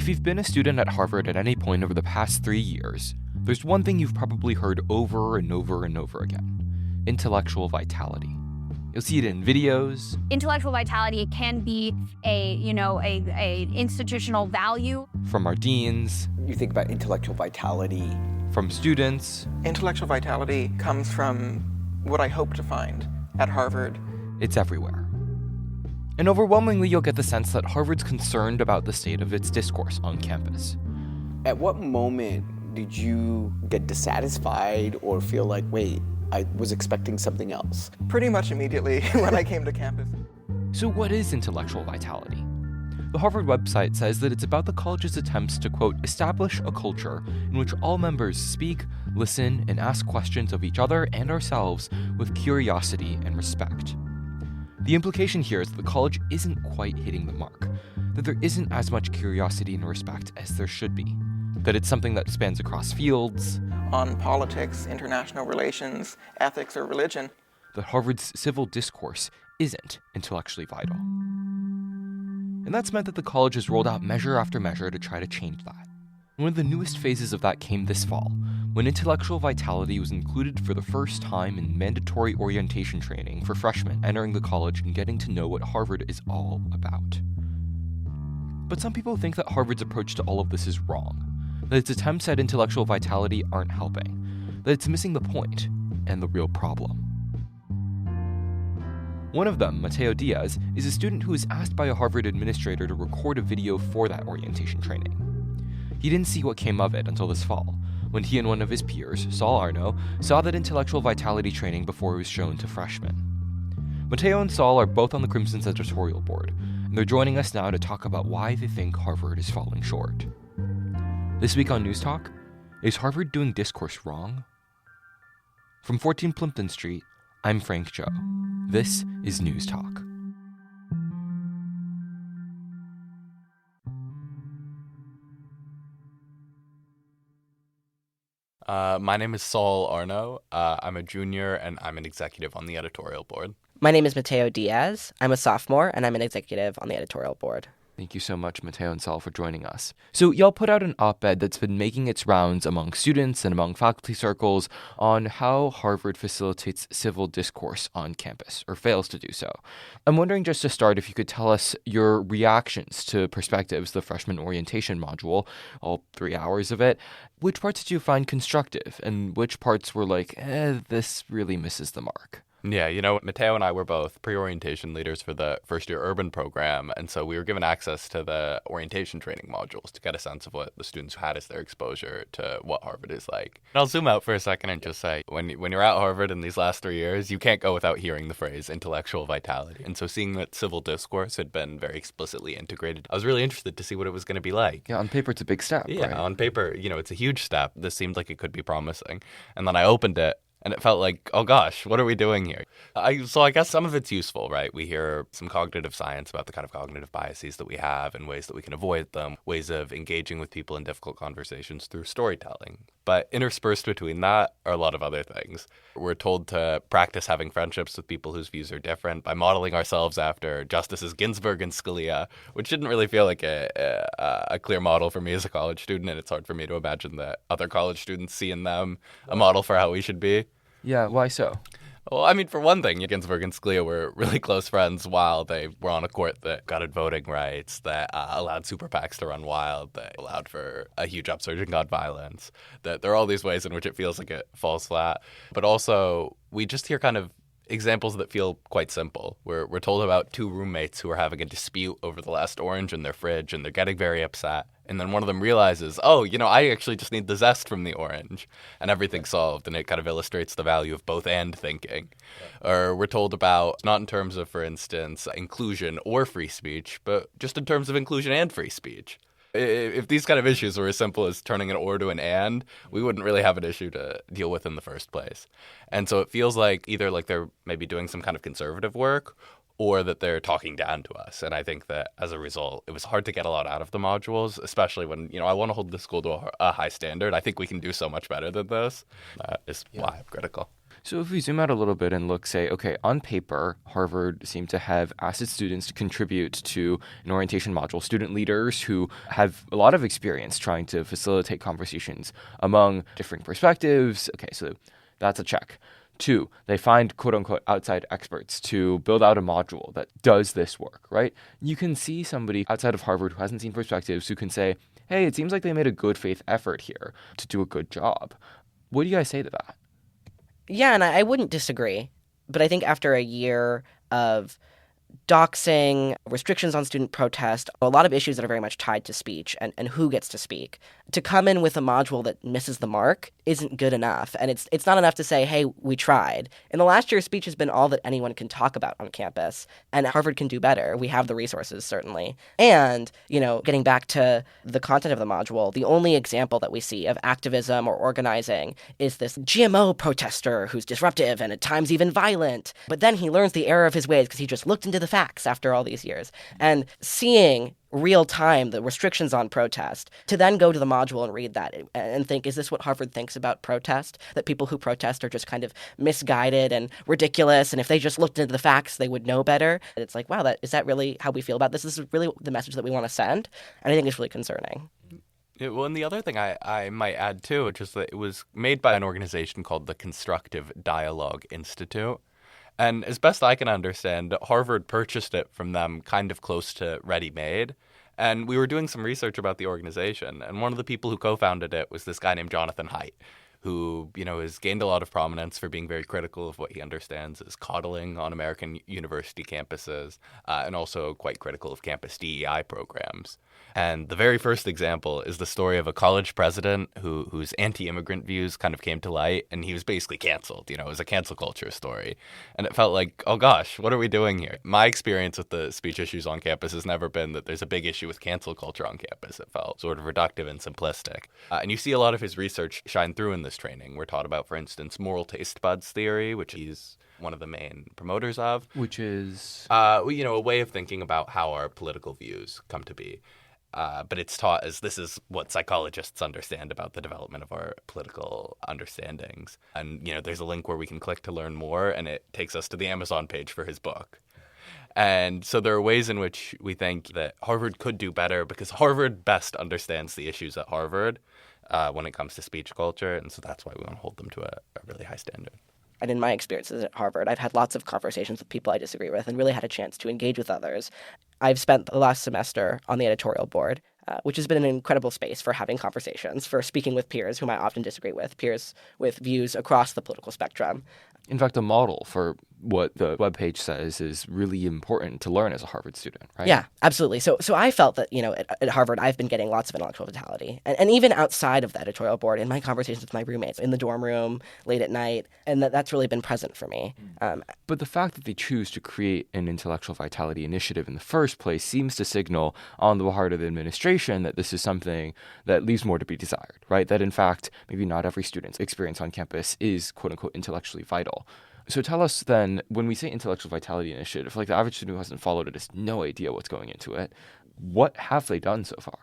If you've been a student at Harvard at any point over the past 3 years, there's one thing you've probably heard over and over and over again: intellectual vitality. You'll see it in videos. Intellectual vitality can be a institutional value. From our deans. You think about intellectual vitality. From students. Intellectual vitality comes from what I hope to find at Harvard. It's everywhere. And overwhelmingly, you'll get the sense that Harvard's concerned about the state of its discourse on campus. At what moment did you get dissatisfied or feel like, wait, I was expecting something else? Pretty much immediately when I came to campus. So what is intellectual vitality? The Harvard website says that it's about the college's attempts to, quote, establish a culture in which all members speak, listen, and ask questions of each other and ourselves with curiosity and respect. The implication here is that the college isn't quite hitting the mark, that there isn't as much curiosity and respect as there should be, that it's something that spans across fields. On politics, international relations, ethics, or religion. That Harvard's civil discourse isn't intellectually vital. And that's meant that the college has rolled out measure after measure to try to change that. One of the newest phases of that came this fall, when intellectual vitality was included for the first time in mandatory orientation training for freshmen entering the college and getting to know what Harvard is all about. But some people think that Harvard's approach to all of this is wrong, that its attempts at intellectual vitality aren't helping, that it's missing the point and the real problem. One of them, Mateo Diaz, is a student who was asked by a Harvard administrator to record a video for that orientation training. He didn't see what came of it until this fall, when he and one of his peers, Saul Arno, saw that intellectual vitality training before it was shown to freshmen. Mateo and Saul are both on the Crimson's editorial board, and they're joining us now to talk about why they think Harvard is falling short. This week on News Talk, is Harvard doing discourse wrong? From 14 Plimpton Street, I'm Frank Joe. This is News Talk. My name is Saul Arno. I'm a junior and I'm an executive on the editorial board. My name is Mateo Diaz. I'm a sophomore and I'm an executive on the editorial board. Thank you so much, Mateo and Saul, for joining us. So y'all put out an op-ed that's been making its rounds among students and among faculty circles on how Harvard facilitates civil discourse on campus, or fails to do so. I'm wondering, just to start, if you could tell us your reactions to Perspectives, the freshman orientation module, all 3 hours of it. Which parts did you find constructive, and which parts were like, this really misses the mark? Yeah, Mateo and I were both pre-orientation leaders for the first-year urban program, and so we were given access to the orientation training modules to get a sense of what the students had as their exposure to what Harvard is like. And I'll zoom out for a second and just say, when you're at Harvard in these last 3 years, you can't go without hearing the phrase intellectual vitality. And so seeing that civil discourse had been very explicitly integrated, I was really interested to see what it was going to be like. Yeah, on paper, it's a big step, Yeah, right? On paper, it's a huge step. This seemed like it could be promising. And then I opened it, and it felt like, oh gosh, what are we doing here? So I guess some of it's useful, right? We hear some cognitive science about the kind of cognitive biases that we have and ways that we can avoid them, ways of engaging with people in difficult conversations through storytelling. But interspersed between that are a lot of other things. We're told to practice having friendships with people whose views are different by modeling ourselves after Justices Ginsburg and Scalia, which didn't really feel like a clear model for me as a college student, and it's hard for me to imagine that other college students see in them a model for how we should be. Yeah, why so? Well, I mean, for one thing, Ginsburg and Scalia were really close friends while they were on a court that gutted voting rights, that allowed super PACs to run wild, that allowed for a huge upsurge in gun violence. That there are all these ways in which it feels like it falls flat. But also, we just hear kind of examples that feel quite simple. We're told about two roommates who are having a dispute over the last orange in their fridge, and they're getting very upset. And then one of them realizes, I actually just need the zest from the orange, and everything's solved. And it kind of illustrates the value of both and thinking. Or we're told about, not in terms of, for instance, inclusion or free speech, but just in terms of inclusion and free speech. If these kind of issues were as simple as turning an or to an and, we wouldn't really have an issue to deal with in the first place. And so it feels like either like they're maybe doing some kind of conservative work, or that they're talking down to us. And I think that as a result, it was hard to get a lot out of the modules, especially when, I want to hold the school to a high standard. I think we can do so much better than this. That is why I'm critical. So if we zoom out a little bit and look, say, okay, on paper, Harvard seemed to have asked its students to contribute to an orientation module, student leaders who have a lot of experience trying to facilitate conversations among different perspectives. Okay, so that's a check. 2, they find quote-unquote outside experts to build out a module that does this work, right? You can see somebody outside of Harvard who hasn't seen perspectives who can say, hey, it seems like they made a good faith effort here to do a good job. What do you guys say to that? Yeah, and I wouldn't disagree. But I think after a year of doxing, restrictions on student protest, a lot of issues that are very much tied to speech and who gets to speak, to come in with a module that misses the mark isn't good enough. And it's not enough to say, hey, we tried. In the last year, speech has been all that anyone can talk about on campus. And Harvard can do better. We have the resources, certainly. And, getting back to the content of the module, the only example that we see of activism or organizing is this GMO protester who's disruptive and at times even violent. But then he learns the error of his ways because he just looked into the facts after all these years. And seeing real time the restrictions on protest, to then go to the module and read that and think, is this what Harvard thinks about protest? That people who protest are just kind of misguided and ridiculous, and if they just looked into the facts, they would know better. And it's like, wow, is that really how we feel about this? This is really the message that we want to send? And I think it's really concerning. Yeah, well, and the other thing I might add, too, which is that it was made by an organization called the Constructive Dialogue Institute. And as best I can understand, Harvard purchased it from them kind of close to ready-made. And we were doing some research about the organization, and one of the people who co-founded it was this guy named Jonathan Haidt, who, has gained a lot of prominence for being very critical of what he understands as coddling on American university campuses, and also quite critical of campus DEI programs. And the very first example is the story of a college president whose anti-immigrant views kind of came to light, and he was basically canceled. It was a cancel culture story. And it felt like, oh gosh, what are we doing here? My experience with the speech issues on campus has never been that there's a big issue with cancel culture on campus. It felt sort of reductive and simplistic. And you see a lot of his research shine through in this training. We're taught about, for instance, moral taste buds theory, which he's one of the main promoters of. Which is? A way of thinking about how our political views come to be. But it's taught as this is what psychologists understand about the development of our political understandings. And, there's a link where we can click to learn more, and it takes us to the Amazon page for his book. And so there are ways in which we think that Harvard could do better because Harvard best understands the issues at Harvard when it comes to speech culture. And so that's why we want to hold them to a really high standard. And in my experiences at Harvard, I've had lots of conversations with people I disagree with and really had a chance to engage with others. I've spent the last semester on the editorial board, which has been an incredible space for having conversations, for speaking with peers whom I often disagree with, peers with views across the political spectrum. In fact, a model for what the webpage says is really important to learn as a Harvard student, right? Yeah, absolutely. So I felt that, at Harvard, I've been getting lots of intellectual vitality. And even outside of the editorial board, in my conversations with my roommates, in the dorm room, late at night, and that's really been present for me. But the fact that they choose to create an intellectual vitality initiative in the first place seems to signal on the part of the administration that this is something that leaves more to be desired, right? That, in fact, maybe not every student's experience on campus is, quote-unquote, intellectually vital. So tell us then, when we say intellectual vitality initiative, like the average student who hasn't followed it has no idea what's going into it. What have they done so far?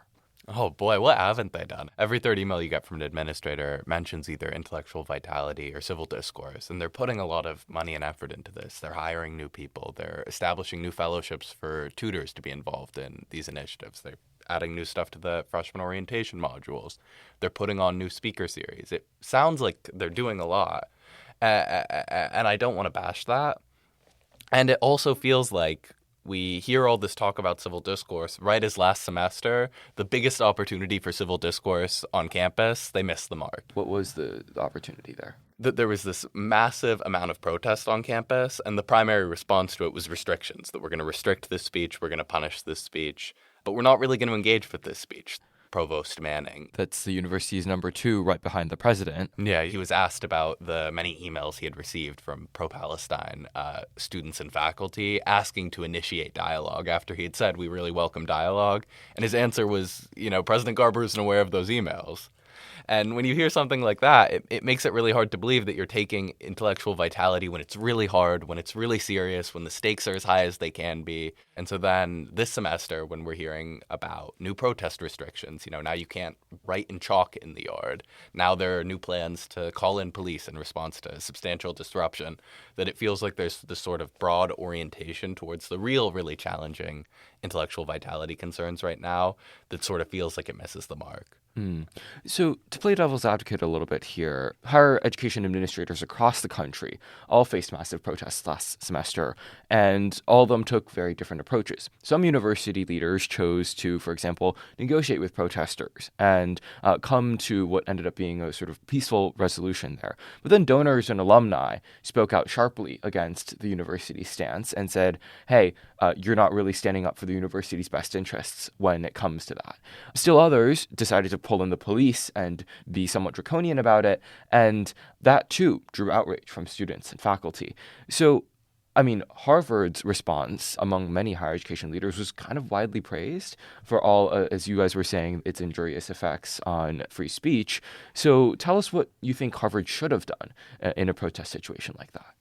Oh boy, what haven't they done? Every third email you get from an administrator mentions either intellectual vitality or civil discourse, and they're putting a lot of money and effort into this. They're hiring new people. They're establishing new fellowships for tutors to be involved in these initiatives. They're adding new stuff to the freshman orientation modules. They're putting on new speaker series. It sounds like they're doing a lot. And I don't want to bash that. And it also feels like we hear all this talk about civil discourse right as last semester, the biggest opportunity for civil discourse on campus, they missed the mark. What was the opportunity there? There was this massive amount of protest on campus, and the primary response to it was restrictions, that we're going to restrict this speech, we're going to punish this speech, but we're not really going to engage with this speech. Provost Manning. That's the university's number 2 right behind the president. Yeah, he was asked about the many emails he had received from pro-Palestine students and faculty asking to initiate dialogue after he had said we really welcome dialogue. And his answer was, President Garber isn't aware of those emails. And when you hear something like that, it makes it really hard to believe that you're taking intellectual vitality when it's really hard, when it's really serious, when the stakes are as high as they can be. And so then this semester, when we're hearing about new protest restrictions, now you can't write in chalk in the yard. Now there are new plans to call in police in response to substantial disruption, that it feels like there's this sort of broad orientation towards the really challenging intellectual vitality concerns right now that sort of feels like it misses the mark. So, to play devil's advocate a little bit here, higher education administrators across the country all faced massive protests last semester, and all of them took very different approaches. Some university leaders chose to, for example, negotiate with protesters and come to what ended up being a sort of peaceful resolution there. But then donors and alumni spoke out sharply against the university's stance and said, hey, you're not really standing up for the university's best interests when it comes to that. Still others decided to pull in the police and be somewhat draconian about it, and that too drew outrage from students and faculty. So, Harvard's response among many higher education leaders was kind of widely praised for all, as you guys were saying, its injurious effects on free speech. So tell us what you think Harvard should have done in a protest situation like that.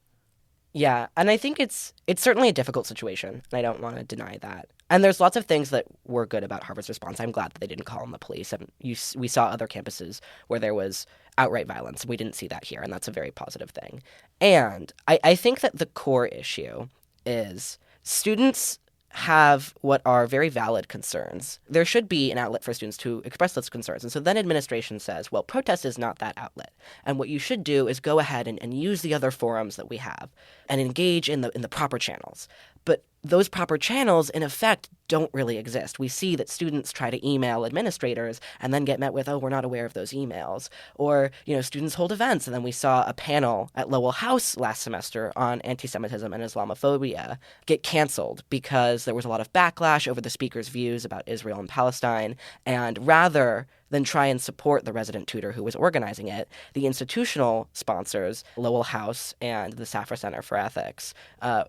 Yeah, and I think it's certainly a difficult situation, and I don't want to deny that. And there's lots of things that were good about Harvard's response. I'm glad that they didn't call in the police. And we saw other campuses where there was outright violence, and we didn't see that here, and that's a very positive thing. And I think that the core issue is students have what are very valid concerns. There should be an outlet for students to express those concerns. And so then administration says, well, protest is not that outlet. And what you should do is go ahead and use the other forums that we have and engage in the proper channels. But those proper channels, in effect, don't really exist. We see that students try to email administrators and then get met with, oh, we're not aware of those emails. Or, students hold events. And then we saw a panel at Lowell House last semester on anti-Semitism and Islamophobia get canceled because there was a lot of backlash over the speaker's views about Israel and Palestine. And rather than try and support the resident tutor who was organizing it, the institutional sponsors, Lowell House and the Safra Center for Ethics,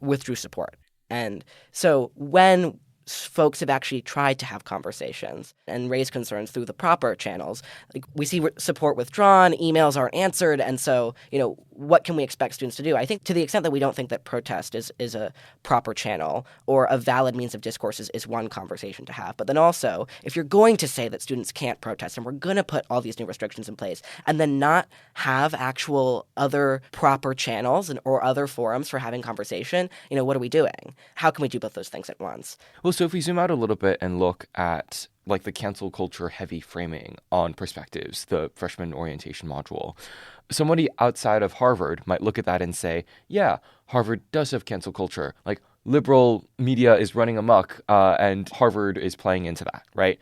withdrew support. And so when folks have actually tried to have conversations and raise concerns through the proper channels, like we see support withdrawn, emails aren't answered, and so, what can we expect students to do? I think to the extent that we don't think that protest is a proper channel or a valid means of discourse is one conversation to have. But then also, if you're going to say that students can't protest and we're going to put all these new restrictions in place and then not have actual other proper channels or other forums for having conversation, what are we doing? How can we do both those things at once? Well, so if we zoom out a little bit and look at like the cancel culture heavy framing on Perspectives, the freshman orientation module, somebody outside of Harvard might look at that and say, yeah, Harvard does have cancel culture. Like liberal media is running amok and Harvard is playing into that, right?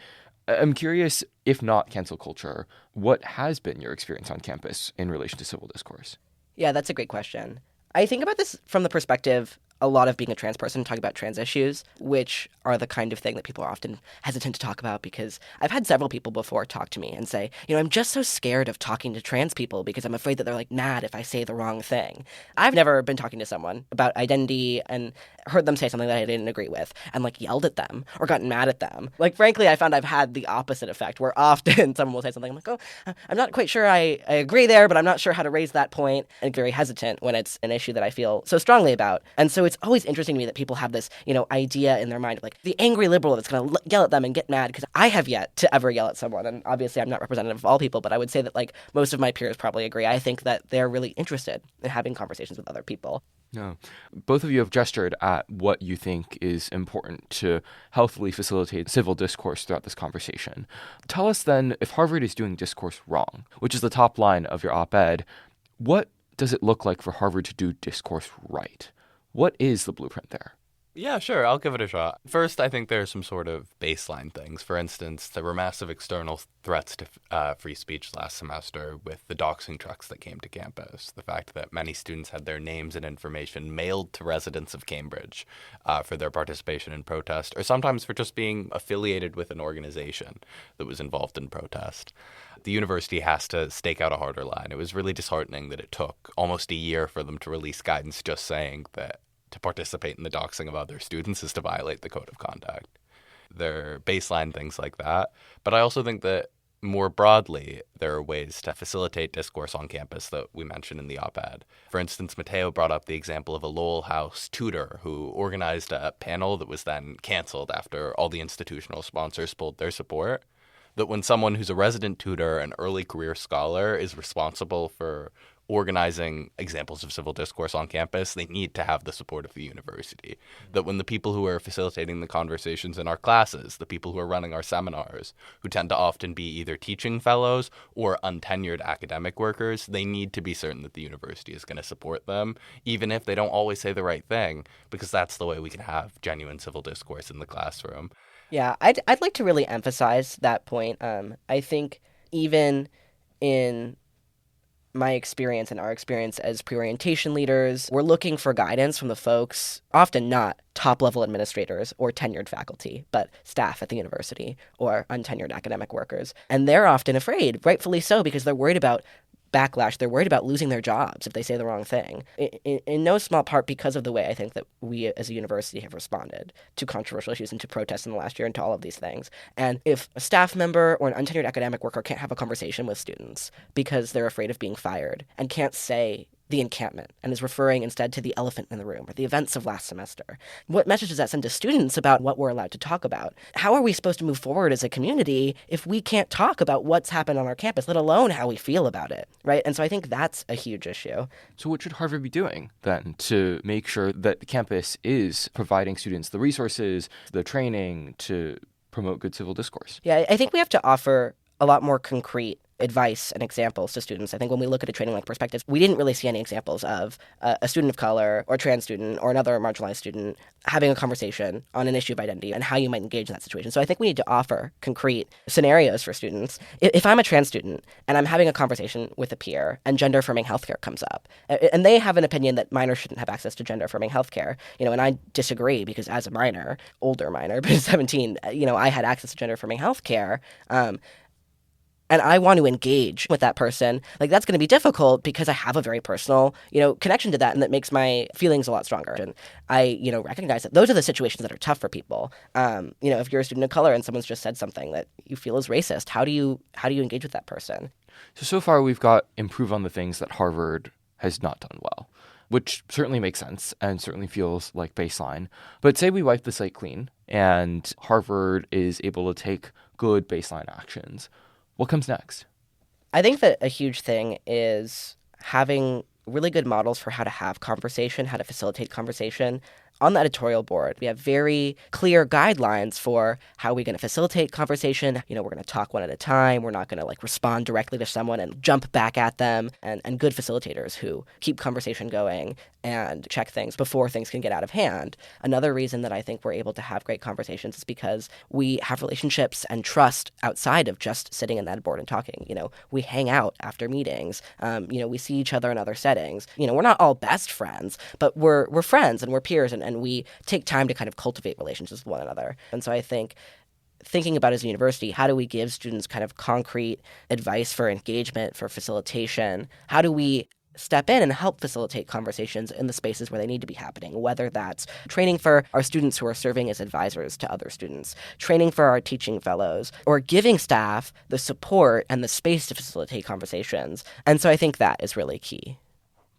I'm curious, if not cancel culture, what has been your experience on campus in relation to civil discourse? Yeah, that's a great question. I think about this from the perspective a lot of being a trans person, talking about trans issues, which are the kind of thing that people are often hesitant to talk about, because I've had several people before talk to me and say, I'm just so scared of talking to trans people because I'm afraid that they're mad if I say the wrong thing. I've never been talking to someone about identity and heard them say something that I didn't agree with and yelled at them or gotten mad at them. Frankly, I found I've had the opposite effect where often someone will say something I'm I'm not quite sure I agree there, but I'm not sure how to raise that point, and very hesitant when it's an issue that I feel so strongly about. And so it's always interesting to me that people have this, idea in their mind of the angry liberal that's going to yell at them and get mad, because I have yet to ever yell at someone. And obviously I'm not representative of all people, but I would say that most of my peers probably agree. I think that they're really interested in having conversations with other people. No. Both of you have gestured at what you think is important to healthily facilitate civil discourse throughout this conversation. Tell us then, if Harvard is doing discourse wrong, which is the top line of your op-ed, what does it look like for Harvard to do discourse right? What is the blueprint there? Yeah, sure. I'll give it a shot. First, I think there are some sort of baseline things. For instance, there were massive external threats to free speech last semester with the doxing trucks that came to campus. The fact that many students had their names and information mailed to residents of Cambridge for their participation in protest, or sometimes for just being affiliated with an organization that was involved in protest. The university has to stake out a harder line. It was really disheartening that it took almost a year for them to release guidance just saying that to participate in the doxing of other students is to violate the code of conduct. There are baseline things like that. But I also think that More broadly, there are ways to facilitate discourse on campus that we mentioned in the op-ed. For instance, Mateo brought up the example of a Lowell House tutor who organized a panel that was then canceled after all the institutional sponsors pulled their support. That when someone who's a resident tutor, an early career scholar, is responsible for organizing examples of civil discourse on campus, they need to have the support of the university. That when the people who are facilitating the conversations in our classes, the people who are running our seminars, who tend to often be either teaching fellows or untenured academic workers, they need to be certain that the university is going to support them, even if they don't always say the right thing, because that's the way we can have genuine civil discourse in the classroom. Yeah, I'd like to really emphasize that point. I think even in my experience and our experience as pre-orientation leaders, we're looking for guidance from the folks, often not top-level administrators or tenured faculty, but staff at the university or untenured academic workers. And they're often afraid, rightfully so, because they're worried about backlash. They're worried about losing their jobs if they say the wrong thing, in no small part because of the way I think that we as a university have responded to controversial issues and to protests in the last year and to all of these things. And if a staff member or an untenured academic worker can't have a conversation with students because they're afraid of being fired and can't say the encampment and is referring instead to the elephant in the room or the events of last semester, what message does that send to students about what we're allowed to talk about? How are we supposed to move forward as a community if we can't talk about what's happened on our campus, let alone how we feel about it, right? And so I think that's a huge issue. So what should Harvard be doing then to make sure that the campus is providing students the resources, the training to promote good civil discourse? Yeah, I think we have to offer a lot more concrete advice and examples to students. I think when we look at a training like Perspectives, we didn't really see any examples of a student of color or trans student or another marginalized student having a conversation on an issue of identity and how you might engage in that situation. So I think we need to offer concrete scenarios for students. If I'm a trans student and I'm having a conversation with a peer and gender affirming healthcare comes up, and they have an opinion that minors shouldn't have access to gender affirming healthcare, and I disagree because as a minor, older minor, but 17, I had access to gender affirming healthcare. And I want to engage with that person, like that's going to be difficult because I have a very personal, connection to that, and that makes my feelings a lot stronger. And I, recognize that those are the situations that are tough for people. If you're a student of color and someone's just said something that you feel is racist, how do you engage with that person? So far we've got improve on the things that Harvard has not done well, which certainly makes sense and certainly feels like baseline. But say we wipe the slate clean and Harvard is able to take good baseline actions. What comes next? I think that a huge thing is having really good models for how to have conversation, how to facilitate conversation. On the editorial board, we have very clear guidelines for how we're going to facilitate conversation. We're going to talk one at a time. We're not going to respond directly to someone and jump back at them. And good facilitators who keep conversation going and check things before things can get out of hand. Another reason that I think we're able to have great conversations is because we have relationships and trust outside of just sitting in that board and talking. We hang out after meetings. We see each other in other settings. We're not all best friends, but we're friends and we're peers and we take time to kind of cultivate relationships with one another. And so I think thinking about as a university, how do we give students kind of concrete advice for engagement, for facilitation? How do we step in and help facilitate conversations in the spaces where they need to be happening, whether that's training for our students who are serving as advisors to other students, training for our teaching fellows, or giving staff the support and the space to facilitate conversations. And so I think that is really key.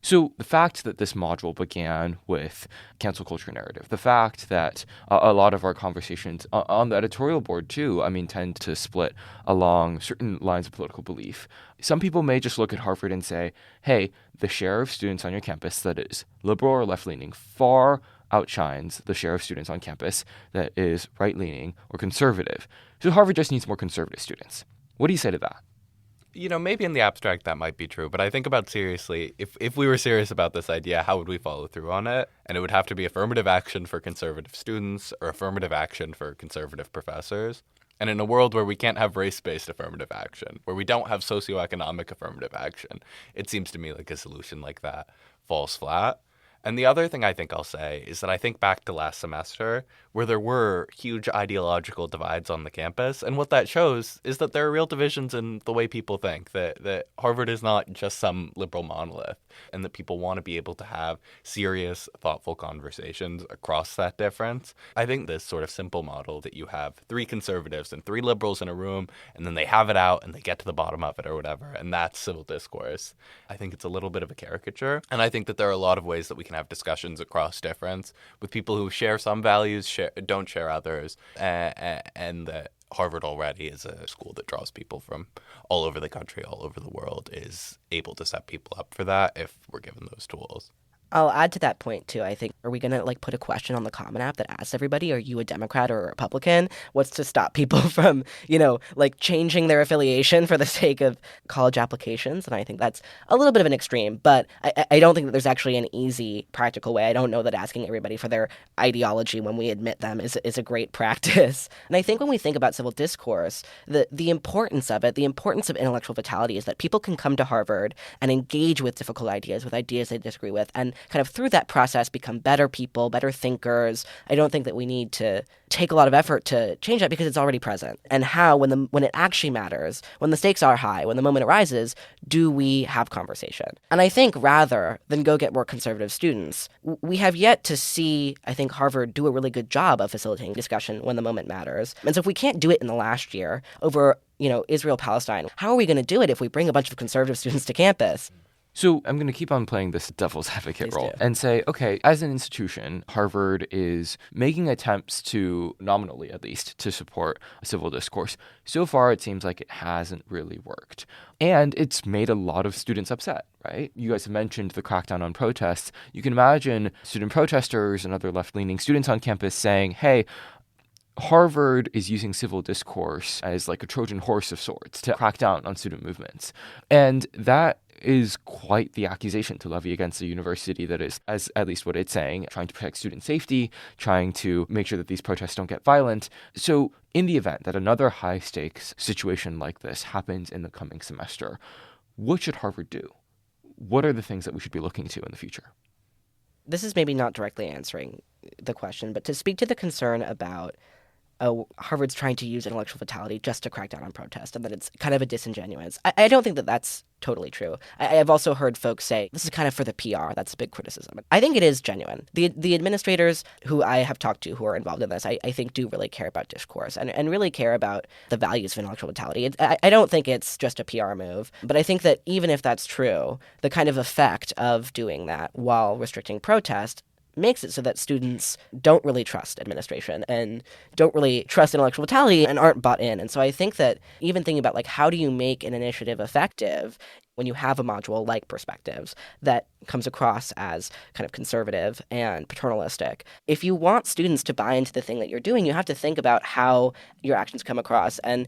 So the fact that this module began with cancel culture narrative, the fact that a lot of our conversations on the editorial board too, tend to split along certain lines of political belief. Some people may just look at Harvard and say, hey, the share of students on your campus that is liberal or left-leaning far outshines the share of students on campus that is right-leaning or conservative. So Harvard just needs more conservative students. What do you say to that? Maybe in the abstract that might be true, but I think about seriously, if we were serious about this idea, how would we follow through on it? And it would have to be affirmative action for conservative students or affirmative action for conservative professors. And in a world where we can't have race-based affirmative action, where we don't have socioeconomic affirmative action, it seems to me like a solution like that falls flat. And the other thing I think I'll say is that I think back to last semester where there were huge ideological divides on the campus. And what that shows is that there are real divisions in the way people think, that Harvard is not just some liberal monolith, and that people want to be able to have serious, thoughtful conversations across that difference. I think this sort of simple model that you have 3 conservatives and 3 liberals in a room, and then they have it out and they get to the bottom of it or whatever, and that's civil discourse. I think it's a little bit of a caricature. And I think that there are a lot of ways that we can have discussions across difference with people who share some values, don't share others, and that Harvard already is a school that draws people from all over the country, all over the world, is able to set people up for that if we're given those tools. I'll add to that point, too. I think, are we going to put a question on the Common App that asks everybody, are you a Democrat or a Republican? What's to stop people from, changing their affiliation for the sake of college applications? And I think that's a little bit of an extreme, but I don't think that there's actually an easy, practical way. I don't know that asking everybody for their ideology when we admit them is a great practice. And I think when we think about civil discourse, the importance of it, the importance of intellectual vitality is that people can come to Harvard and engage with difficult ideas, with ideas they disagree with, and kind of through that process become better people, better thinkers. I don't think that we need to take a lot of effort to change that because it's already present. And how, when it actually matters, when the stakes are high, when the moment arises, do we have conversation? And I think rather than go get more conservative students, we have yet to see, I think, Harvard do a really good job of facilitating discussion when the moment matters. And so if we can't do it in the last year over, Israel-Palestine, how are we going to do it if we bring a bunch of conservative students to campus? So I'm going to keep on playing this devil's advocate role and say, okay, as an institution, Harvard is making attempts to, nominally at least, to support civil discourse. So far, it seems like it hasn't really worked. And it's made a lot of students upset, right? You guys have mentioned the crackdown on protests. You can imagine student protesters and other left-leaning students on campus saying, hey, Harvard is using civil discourse as like a Trojan horse of sorts to crack down on student movements. And that is quite the accusation to levy against a university that is, as at least what it's saying, trying to protect student safety, trying to make sure that these protests don't get violent. So in the event that another high-stakes situation like this happens in the coming semester, what should Harvard do? What are the things that we should be looking to in the future? This is maybe not directly answering the question, but to speak to the concern about Harvard's trying to use intellectual vitality just to crack down on protest, and that it's kind of a disingenuous. I don't think that that's totally true. I've also heard folks say, this is kind of for the PR. That's a big criticism. I think it is genuine. The administrators who I have talked to who are involved in this, I think do really care about discourse and really care about the values of intellectual vitality. I don't think it's just a PR move, but I think that even if that's true, the kind of effect of doing that while restricting protest makes it so that students don't really trust administration and don't really trust intellectual vitality and aren't bought in. And so I think that even thinking about how do you make an initiative effective when you have a module like perspectives that comes across as kind of conservative and paternalistic, if you want students to buy into the thing that you're doing, you have to think about how your actions come across. And,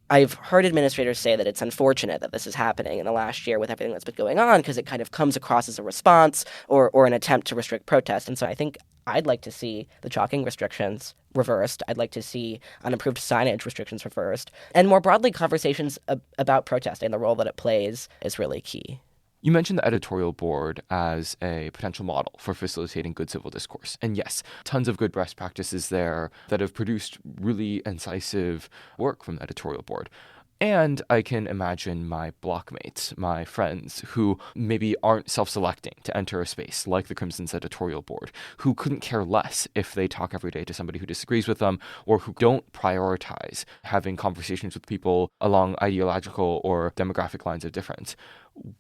I've heard administrators say that it's unfortunate that this is happening in the last year with everything that's been going on because it kind of comes across as a response or an attempt to restrict protest. And so I think I'd like to see the chalking restrictions reversed. I'd like to see unapproved signage restrictions reversed. And more broadly, conversations about protest and the role that it plays is really key. You mentioned the editorial board as a potential model for facilitating good civil discourse. And yes, tons of good best practices there that have produced really incisive work from the editorial board. And I can imagine my blockmates, my friends, who maybe aren't self-selecting to enter a space like the Crimson's editorial board, who couldn't care less if they talk every day to somebody who disagrees with them, or who don't prioritize having conversations with people along ideological or demographic lines of difference.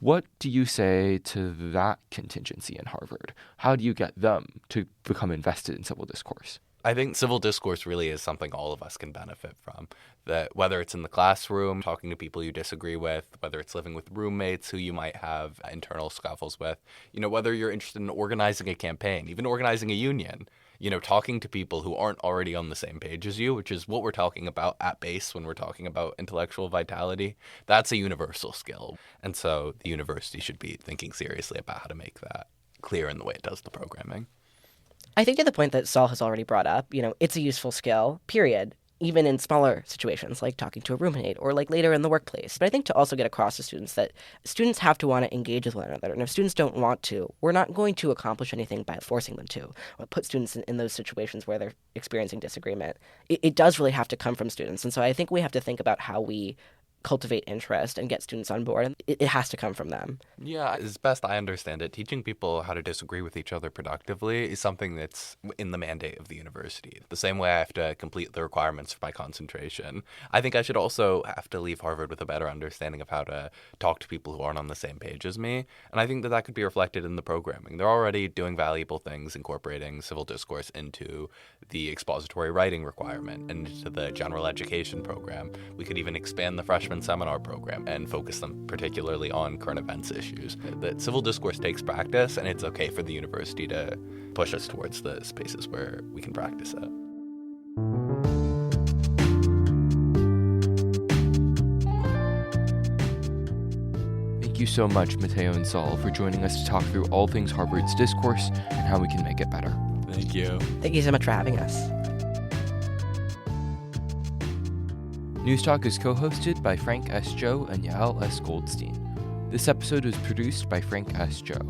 What do you say to that contingency in Harvard? How do you get them to become invested in civil discourse? I think civil discourse really is something all of us can benefit from. That whether it's in the classroom, talking to people you disagree with, whether it's living with roommates who you might have internal scuffles with, whether you're interested in organizing a campaign, even organizing a union, talking to people who aren't already on the same page as you, which is what we're talking about at base when we're talking about intellectual vitality. That's a universal skill. And so the university should be thinking seriously about how to make that clear in the way it does the programming. I think to the point that Saul has already brought up, it's a useful skill, period. even in smaller situations like talking to a roommate or like later in the workplace. But I think to also get across to students that students have to want to engage with one another. And if students don't want to, we're not going to accomplish anything by forcing them to, or put students in those situations where they're experiencing disagreement. It does really have to come from students. And so I think we have to think about how we cultivate interest and get students on board. And it has to come from them. Yeah, as best I understand it, teaching people how to disagree with each other productively is something that's in the mandate of the university. The same way I have to complete the requirements for my concentration, I think I should also have to leave Harvard with a better understanding of how to talk to people who aren't on the same page as me. And I think that could be reflected in the programming. They're already doing valuable things, incorporating civil discourse into the expository writing requirement and into the general education program. We could even expand the freshman seminar program and focus them particularly on current events issues. That civil discourse takes practice, and it's okay for the university to push us towards the spaces where we can practice it. Thank you so much, Mateo and Saul, for joining us to talk through all things Harvard's discourse and how we can make it better. Thank you. Thank you so much for having us. News Talk is co-hosted by Frank S. Joe and Yael S. Goldstein. This episode was produced by Frank S. Joe.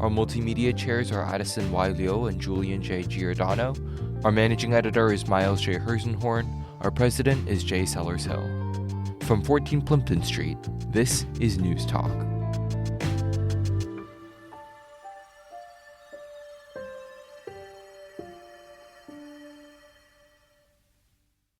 Our multimedia chairs are Addison Y. Leo and Julian J. Giordano. Our managing editor is Miles J. Herzenhorn. Our president is Jay Sellers Hill. From 14 Plimpton Street, this is News Talk.